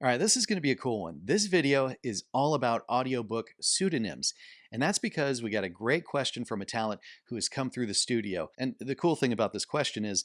All right, this is going to be a cool one. This video is all about audiobook pseudonyms. And that's because we got a great question from a talent who has come through the studio. And the cool thing about this question is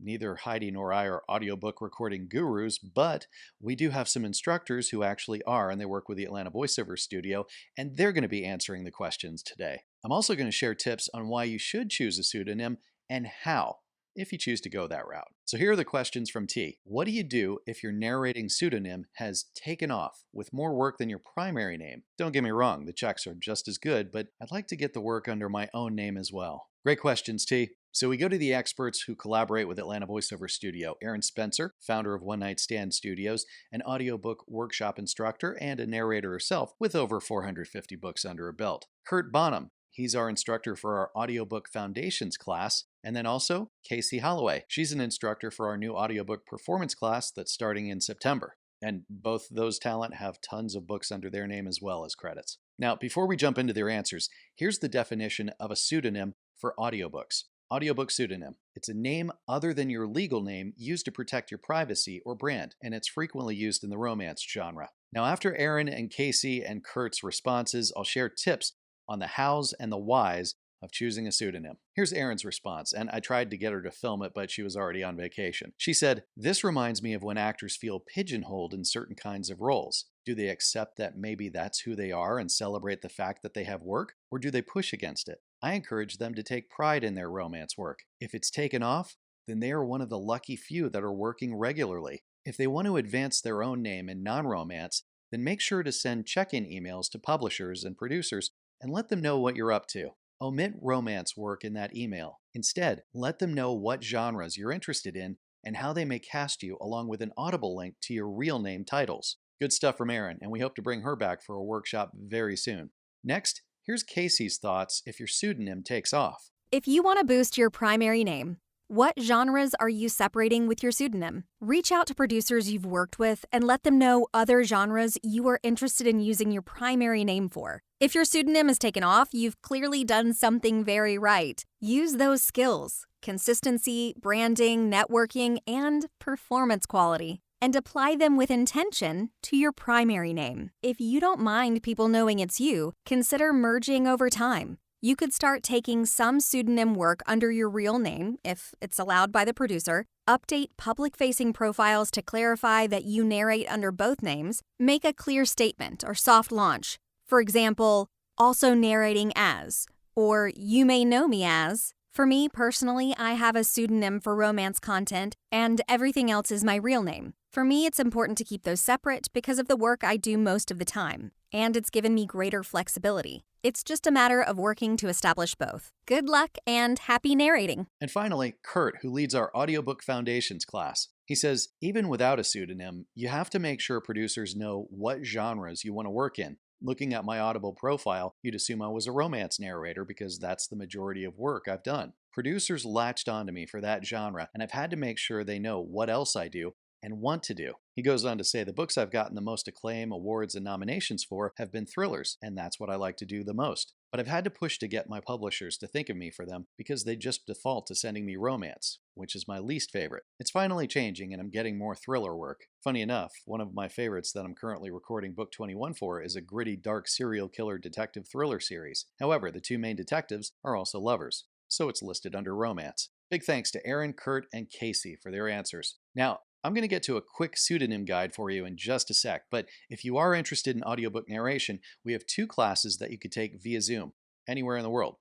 neither Heidi nor I are audiobook recording gurus, but we do have some instructors who actually are, and they work with the Atlanta Voiceover studio, and they're going to be answering the questions today. I'm also going to share tips on why you should choose a pseudonym and how, if you choose to go that route. So here are the questions from T. What do you do if your narrating pseudonym has taken off with more work than your primary name? Don't get me wrong, the checks are just as good, but I'd like to get the work under my own name as well. Great questions, T. So we go to the experts who collaborate with Atlanta Voiceover Studio. Aaron Spencer, founder of One Night Stand Studios, an audiobook workshop instructor and a narrator herself with over 450 books under her belt. Kurt Bonham, he's our instructor for our Audiobook Foundations class. And then also Casey Holloway. She's an instructor for our new audiobook performance class that's starting in September. And both those talent have tons of books under their name as well as credits. Now, before we jump into their answers, here's the definition of a pseudonym for audiobooks. Audiobook pseudonym. It's a name other than your legal name used to protect your privacy or brand, and it's frequently used in the romance genre. Now, after Aaron and Casey and Kurt's responses, I'll share tips on the hows and the whys of choosing a pseudonym. Here's Erin's response, and I tried to get her to film it, but she was already on vacation. She said, "This reminds me of when actors feel pigeonholed in certain kinds of roles. Do they accept that maybe that's who they are and celebrate the fact that they have work, or do they push against it? I encourage them to take pride in their romance work. If it's taken off, then they are one of the lucky few that are working regularly. If they want to advance their own name in non-romance, then make sure to send check-in emails to publishers and producers and let them know what you're up to. Omit romance work in that email. Instead, let them know what genres you're interested in and how they may cast you, along with an Audible link to your real name titles." Good stuff from Erin, and we hope to bring her back for a workshop very soon. Next, here's Casey's thoughts if your pseudonym takes off. If you want to boost your primary name, what genres are you separating with your pseudonym? Reach out to producers you've worked with and let them know other genres you are interested in using your primary name for. If your pseudonym is taken off, you've clearly done something very right. Use those skills: consistency, branding, networking, and performance quality, and apply them with intention to your primary name. If you don't mind people knowing it's you, consider merging over time. You could start taking some pseudonym work under your real name, if it's allowed by the producer, update public-facing profiles to clarify that you narrate under both names, make a clear statement or soft launch. For example, also narrating as, or you may know me as. For me, personally, I have a pseudonym for romance content, and everything else is my real name. For me, it's important to keep those separate because of the work I do most of the time, and it's given me greater flexibility. It's just a matter of working to establish both. Good luck and happy narrating. And finally, Kurt, who leads our Audiobook Foundations class. He says, even without a pseudonym, you have to make sure producers know what genres you want to work in. Looking at my Audible profile, you'd assume I was a romance narrator because that's the majority of work I've done. Producers latched onto me for that genre, and I've had to make sure they know what else I do and want to do. He goes on to say, the books I've gotten the most acclaim, awards, and nominations for have been thrillers, and that's what I like to do the most. But I've had to push to get my publishers to think of me for them because they just default to sending me romance, which is my least favorite. It's finally changing, and I'm getting more thriller work. Funny enough, one of my favorites that I'm currently recording book 21 for is a gritty, dark serial killer detective thriller series. However, the two main detectives are also lovers, so it's listed under romance. Big thanks to Aaron, Kurt, and Casey for their answers. Now, I'm going to get to a quick pseudonym guide for you in just a sec, but if you are interested in audiobook narration, we have 2 classes that you could take via Zoom, anywhere in the world,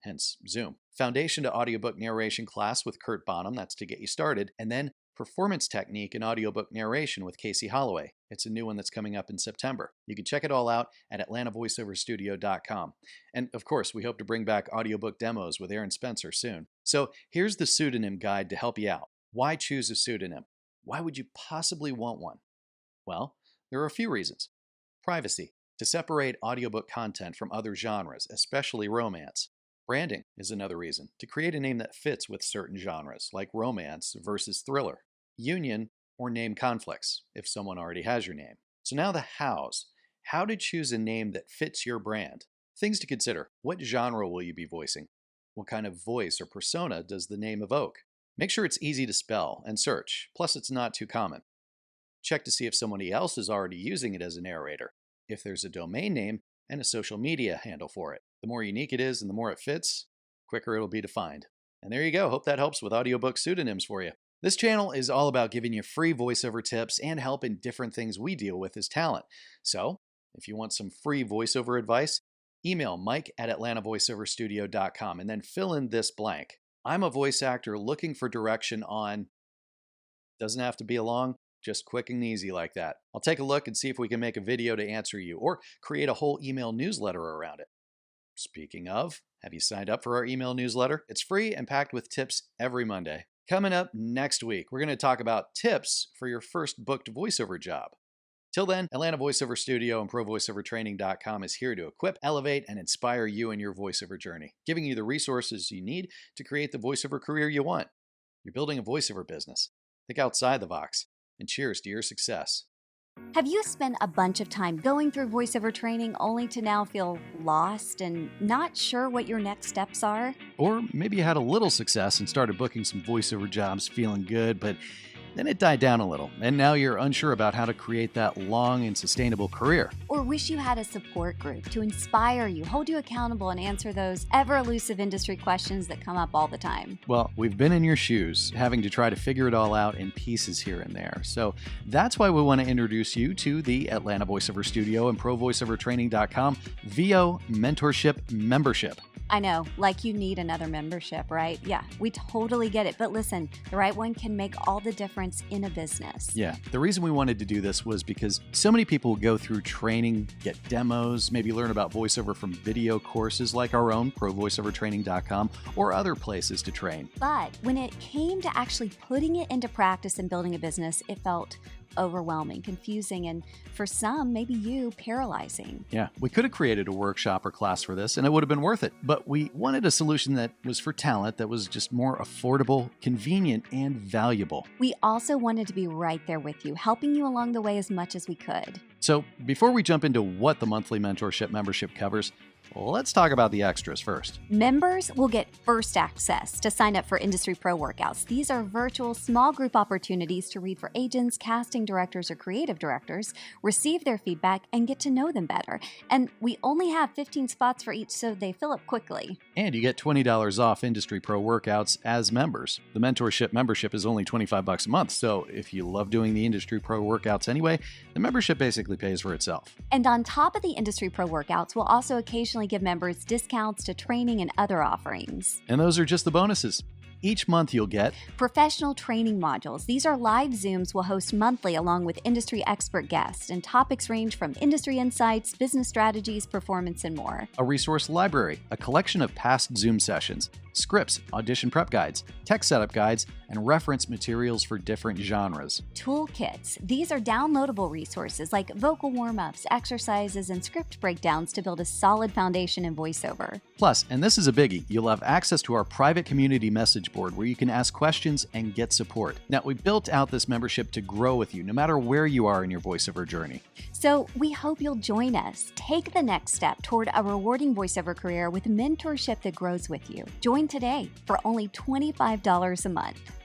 hence Zoom. Foundation to Audiobook Narration class with Kurt Bonham, that's to get you started, and then Performance Technique in Audiobook Narration with Casey Holloway. It's a new one that's coming up in September. You can check it all out at atlantavoiceoverstudio.com. And of course, we hope to bring back audiobook demos with Aaron Spencer soon. So here's the pseudonym guide to help you out. Why choose a pseudonym? Why would you possibly want one? Well, there are a few reasons. Privacy, to separate audiobook content from other genres, especially romance. Branding is another reason, to create a name that fits with certain genres, like romance versus thriller. Union or name conflicts, if someone already has your name. So now the hows. How to choose a name that fits your brand. Things to consider. What genre will you be voicing? What kind of voice or persona does the name evoke? Make sure it's easy to spell and search, plus it's not too common. Check to see if somebody else is already using it as a narrator, if there's a domain name, and a social media handle for it. The more unique it is and the more it fits, quicker it'll be to find. And there you go. Hope that helps with audiobook pseudonyms for you. This channel is all about giving you free voiceover tips and help in different things we deal with as talent. So, if you want some free voiceover advice, email mike@atlantavoiceoverstudio.com and then fill in this blank. I'm a voice actor looking for direction on... Doesn't have to be long, just quick and easy like that. I'll take a look and see if we can make a video to answer you or create a whole email newsletter around it. Speaking of, have you signed up for our email newsletter? It's free and packed with tips every Monday. Coming up next week, we're going to talk about tips for your first booked voiceover job. Till then, Atlanta Voiceover Studio and ProVoiceOverTraining.com is here to equip, elevate, and inspire you in your voiceover journey, giving you the resources you need to create the voiceover career you want. You're building a voiceover business. Think outside the box, and cheers to your success. Have you spent a bunch of time going through voiceover training only to now feel lost and not sure what your next steps are? Or maybe you had a little success and started booking some voiceover jobs feeling good, but then it died down a little, and now you're unsure about how to create that long and sustainable career. Or wish you had a support group to inspire you, hold you accountable, and answer those ever-elusive industry questions that come up all the time. Well, we've been in your shoes, having to try to figure it all out in pieces here and there. So that's why we want to introduce you to the Atlanta Voiceover Studio and ProVoiceOverTraining.com VO Mentorship Membership. I know, like you need another membership, right? Yeah, we totally get it. But listen, the right one can make all the difference in a business. Yeah, the reason we wanted to do this was because so many people go through training, get demos, maybe learn about voiceover from video courses like our own, ProVoiceOverTraining.com, or other places to train. But when it came to actually putting it into practice and building a business, it felt overwhelming, confusing, and for some, maybe you, paralyzing. Yeah, we could have created a workshop or class for this and it would have been worth it, but we wanted a solution that was for talent, that was just more affordable, convenient, and valuable. We also wanted to be right there with you, helping you along the way as much as we could. So before we jump into what the monthly mentorship membership covers, let's talk about the extras first. Members will get first access to sign up for Industry Pro workouts. These are virtual small group opportunities to read for agents, casting directors, or creative directors, receive their feedback, and get to know them better. And we only have 15 spots for each, so they fill up quickly. And you get $20 off Industry Pro workouts as members. The mentorship membership is only $25 a month, so if you love doing the Industry Pro workouts anyway, the membership basically pays for itself. And on top of the Industry Pro workouts, we'll also occasionally give members discounts to training and other offerings. And those are just the bonuses. Each month you'll get professional training modules. These are live Zooms we'll host monthly along with industry expert guests, and topics range from industry insights, business strategies, performance, and more. A resource library, a collection of past Zoom sessions, scripts, audition prep guides, tech setup guides, and reference materials for different genres. Toolkits. These are downloadable resources like vocal warm-ups, exercises, and script breakdowns to build a solid foundation in voiceover. Plus, and this is a biggie, you'll have access to our private community message board where you can ask questions and get support. Now, we built out this membership to grow with you no matter where you are in your voiceover journey. So we hope you'll join us. Take the next step toward a rewarding voiceover career with mentorship that grows with you. Join today for only $25 a month.